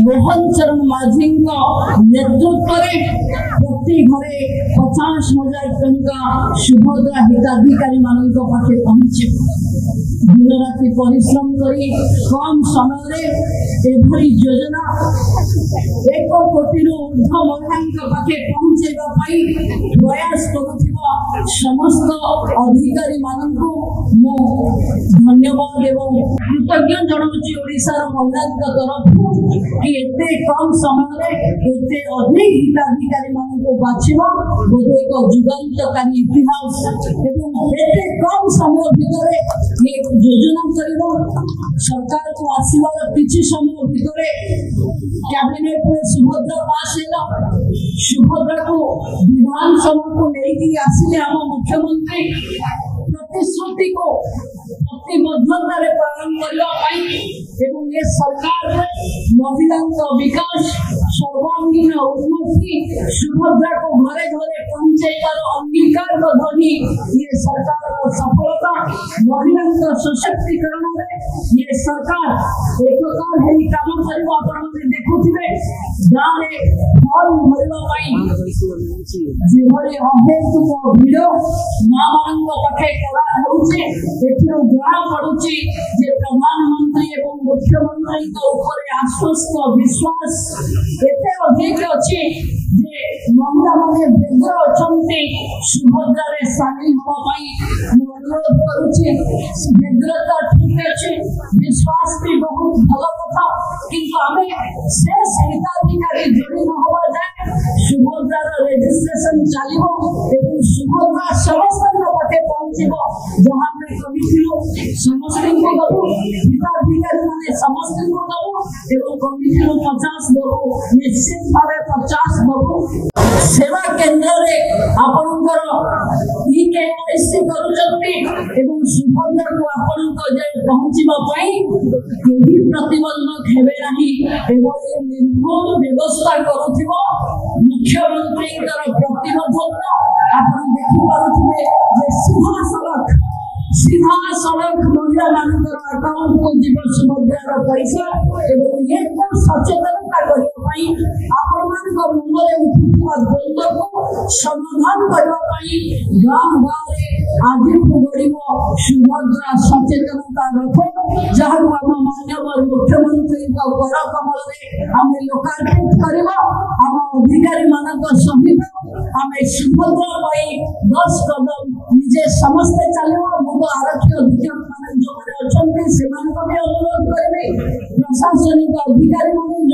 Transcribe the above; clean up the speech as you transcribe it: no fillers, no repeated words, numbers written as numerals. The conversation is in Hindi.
मोहन चरण माझी नेतृत्व प्रति घरे 50,000 टंका सुभद्रा हिताधिकारी मान पाखे पहुंचे दिन राति परिश्रम करी कम समय एभली योजना 1 कोटी ऊर्ध्व महिला पाखे पहुंचेगा प्रयास करुवा समस्त अधिकारी मान धन्यवाद एवं कृतज्ञ जनाऊँगी ओडिशार महिला तरफ कि एते कम समय एते अधिक हिताधिकारी मान बाछिबा बोधे एक जुगांतकारी इतिहास एवं एते कम समय भितर ये योजना करिबो सरकार को आसीबार किछि समय भितर कैबिनेट में सुभद्रा पास हैला सुभद्रा को विधानसभा को लेके आसिले हम मुख्यमंत्री प्रतिश्रुति को प्रतिबद्धता रे पालन करबा पाई एवं ये सरकार महिला का विकास सर्वांगीण उन्नति सुभद्रा को घरे घरे पहुंचेबार अंगीकार ध्वनि ये सरकार का सफलता महिला का सशक्तिकरण में ये सरकार एक प्रकार है काम करबा आपण देखुथिबे गाँव रे फल भरबा पाई जेभली अहेतुक भिड़ मां मान पाखे करा होउचे एथिरो जଣା पड़ुची जे प्रधानमंत्री एवं मुख्यमंत्री का ऊपर आश्वस्त विश्वास एते अधिक अछि जे महिला माने व्यग्र अछंती सुभद्रा रे शामिल होबा पाई अनुरोध करूची व्यग्रता ठीक अछि विश्वास भी बहुत भलो कथा किंतु हमें शेष हिताधिकारी जोड़ी न होबा जाय सुभद्रा रजिस्ट्रेशन चलिबो एवं सुभद्रा समस्त पटे पहुंचबो जहां में कमिटिलो समस्त को दबो हिताधिकारी माने समस्त को दबो एवं कमिटिलो 50 दबो निश्चित भावे 50 दबो सेवा केंद्र रे आपनकर ई केवाईसी करूचंती एवं सुभद्रा को आपनक जे पहुंचबा पई केही प्रतिबंधक हेबे नाही एवं निर्भुल व्यवस्था करूथिबो मुख्यमंत्री प्रतिबद्धता आपन देखि पारुथिबे जे सीधा सड़क महिला मानकर अकाउंट को जीवन सुभद्रा पैसा एवं ये सचेतनता करने आपण मान मुंडे उठुवा द्वंद्व को समाधान करने गाँव गाँव आज गढ़ सुभद्रा सचेतनता रख जहाँ आम मानव मुख्यमंत्री कर कमल आम लोकार्पित करवा आम अधिकारी मान सहित आम सुभद्रा 10 कदम निजे समस्ते चलवा आरक्षी अधीक्षक मान जो अच्छा से अनुरोध करेंगे प्रशासनिक अधिकारी मान